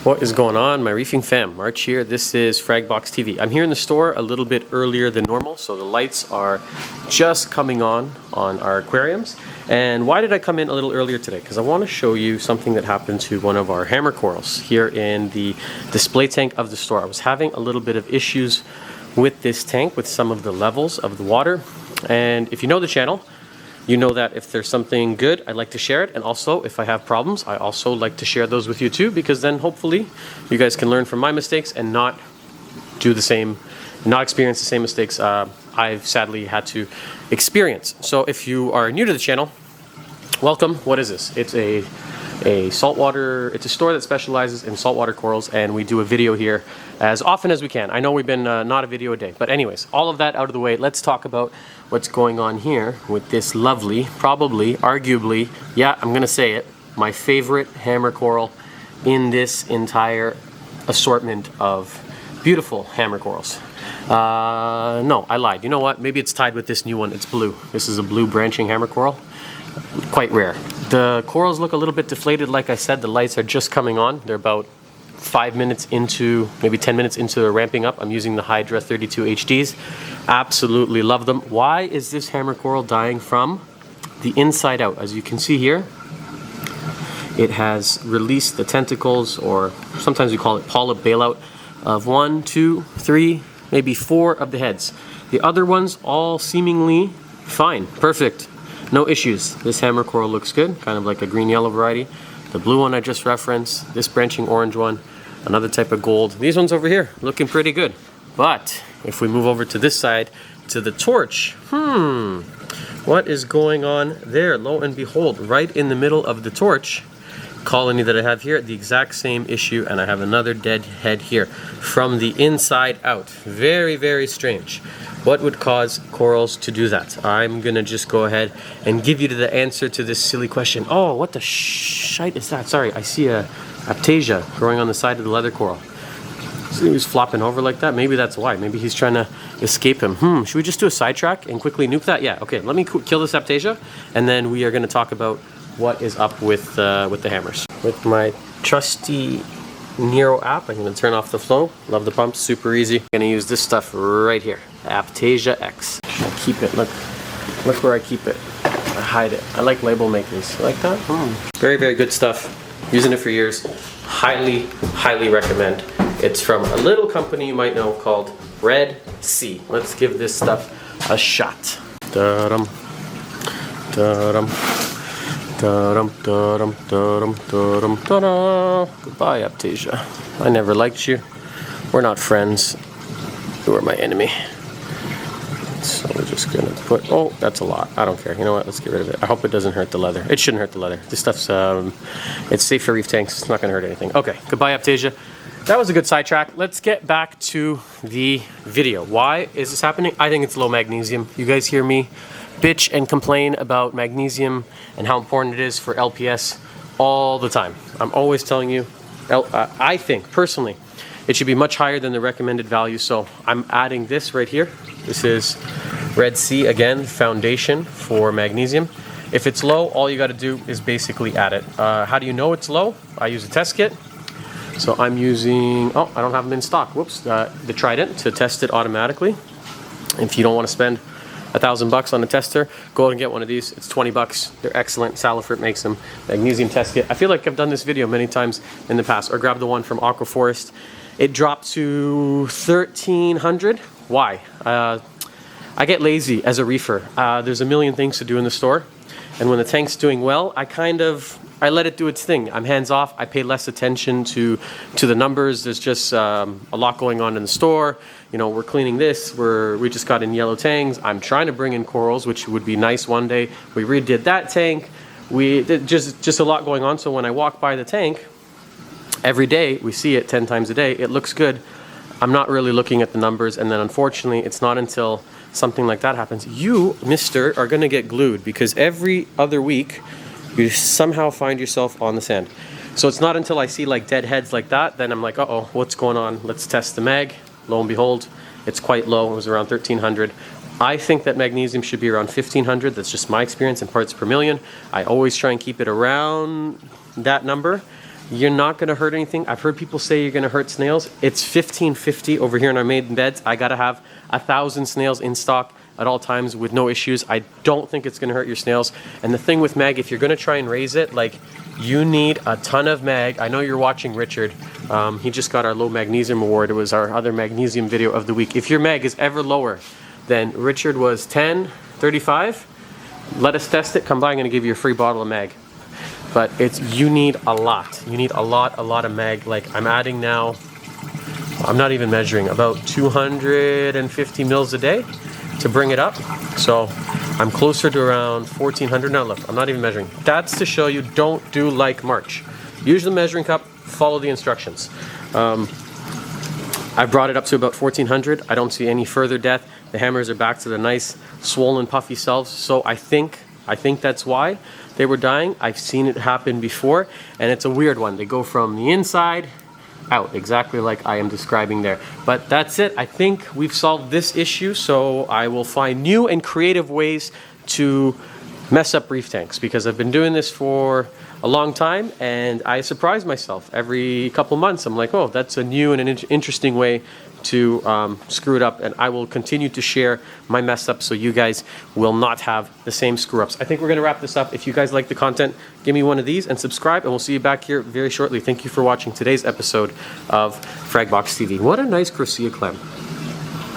What is going on, my reefing fam? March here. This is Fragbox TV. I'm here in the store a little bit earlier than normal, so the lights are just coming on our aquariums. And why did I come in a little earlier today? Because I want to show you something that happened to one of our hammer corals here in the display tank of the store. I was having a little bit of issues with this tank, with some of the levels of the water. And if you know the channel, you know that if there's something good, I like to share it. And also, if I have problems, I also like to share those with you too, because then hopefully you guys can learn from my mistakes and not do the same, not experience the same mistakes I've sadly had to experience. So if you are new to the channel, welcome. What is this? It's a saltwater, it's a store that specializes in saltwater corals, and we do a video here as often as we can. I know we've been not a video a day, but anyways, all of that out of the way, let's talk about what's going on here with this lovely, probably, arguably, yeah, I'm gonna say it, my favorite hammer coral in this entire assortment of beautiful hammer corals. No, I lied. You know what? Maybe it's tied with this new one. It's blue. This is a blue branching hammer coral. Quite rare. The corals look a little bit deflated. Like I said, the lights are just coming on. They're about 5 minutes into, maybe 10 minutes into ramping up. I'm using the Hydra 32 HDs. Absolutely love them. Why is this hammer coral dying from the inside out? As you can see here, it has released the tentacles, or sometimes we call it polyp bailout, of 1, 2, 3, maybe 4 of the heads. The other ones all seemingly fine, perfect. No issues. This hammer coral looks good, kind of like a green-yellow variety. The blue one I just referenced, this branching orange one, another type of gold. These ones over here, looking pretty good. But if we move over to this side, to the torch, what is going on there? Lo and behold, right in the middle of the torch colony that I have here, the exact same issue, and I have another dead head here from the inside out. Very, very strange. What would cause corals to do that? I'm gonna just go ahead and give you the answer to this silly question. Oh, what the shite is that? Sorry, I see a aptasia growing on the side of the leather coral. So he was flopping over like that. Maybe that's why. Maybe he's trying to escape him. Should we just do a sidetrack and quickly nuke that? Yeah, okay, let me kill this aptasia, and then we are gonna talk about what is up with the hammers. With my trusty Nero app, I'm going to turn off the flow. Love the pumps, super easy. I'm going to use this stuff right here, Aptasia X. I keep it, look where I keep it. I hide it. I like label makers. You like that? Very, very good stuff. Using it for years. Highly, highly recommend. It's from a little company you might know called Red Sea. Let's give this stuff a shot. Da-dum, da-dum. Goodbye, Aptasia. I never liked you. We're not friends. You are my enemy. So we're just gonna put, oh, that's a lot. I don't care. You know what? Let's get rid of it. I hope it doesn't hurt the leather. It shouldn't hurt the leather. This stuff's, it's safe for reef tanks. It's not gonna hurt anything. Okay, goodbye, Aptasia. That was a good sidetrack. Let's get back to the video. Why is this happening? I think it's low magnesium. You guys hear me bitch and complain about magnesium and how important it is for LPS all the time. I'm always telling you, I think personally it should be much higher than the recommended value, so I'm adding this right here. This is Red Sea, again, foundation for magnesium. If it's low, all you got to do is basically add it. How do you know it's low? I use a test kit. So I'm using, oh, I don't have them in stock, whoops, the Trident to test it automatically. If you don't want to spend $1,000 on a tester, go out and get one of these. It's 20 bucks. They're excellent. Salifert makes them. Magnesium test kit. I feel like I've done this video many times in the past, or grab the one from Aquaforest. It dropped to 1,300. Why? I get lazy as a reefer. There's a million things to do in the store, and when the tank's doing well, I let it do its thing. I'm hands off. I pay less attention to the numbers. There's just a lot going on in the store. You know, we're cleaning this. We just got in yellow tangs. I'm trying to bring in corals, which would be nice one day. We redid that tank. We did just a lot going on. So when I walk by the tank every day, we see it 10 times a day. It looks good. I'm not really looking at the numbers, and then unfortunately, it's not until something like that happens, you, mister, are going to get glued, because every other week you somehow find yourself on the sand. So it's not until I see like dead heads like that, then I'm like, uh-oh, what's going on? Let's test the mag. Lo and behold, it's quite low. It was around 1,300. I think that magnesium should be around 1,500. That's just my experience in parts per million. I always try and keep it around that number. you're not gonna hurt anything. I've heard people say you're gonna hurt snails. It's 1550 over here in our maiden beds. I gotta have 1,000 snails in stock at all times with no issues. I don't think it's gonna hurt your snails. And the thing with mag, if you're gonna try and raise it, like, you need a ton of mag. I know you're watching Richard. He just got our low magnesium award. It was our other magnesium video of the week. If your mag is ever lower than Richard was 10, 35, let us test it. Come by, I'm gonna give you a free bottle of mag. But you need a lot. You need a lot of mag. Like, I'm adding now, I'm not even measuring, about 250 mils a day to bring it up. So I'm closer to around 1400 now. Look, I'm not even measuring. That's to show you, don't do like March. Use the measuring cup, follow the instructions. I brought it up to about 1400. I don't see any further death. The hammers are back to the nice swollen puffy selves. So I think that's why they were dying. I've seen it happen before, and it's a weird one. They go from the inside out, exactly like I am describing there. But that's it. I think we've solved this issue, so I will find new and creative ways to mess up reef tanks, because I've been doing this for a long time, and I surprise myself every couple months. I'm like, oh, that's a new and an interesting way to screw it up, and I will continue to share my mess ups so you guys will not have the same screw ups. I think we're going to wrap this up. If you guys like the content, give me one of these and subscribe, and we'll see you back here very shortly. Thank you for watching today's episode of Fragbox TV. What a nice Crocea clam.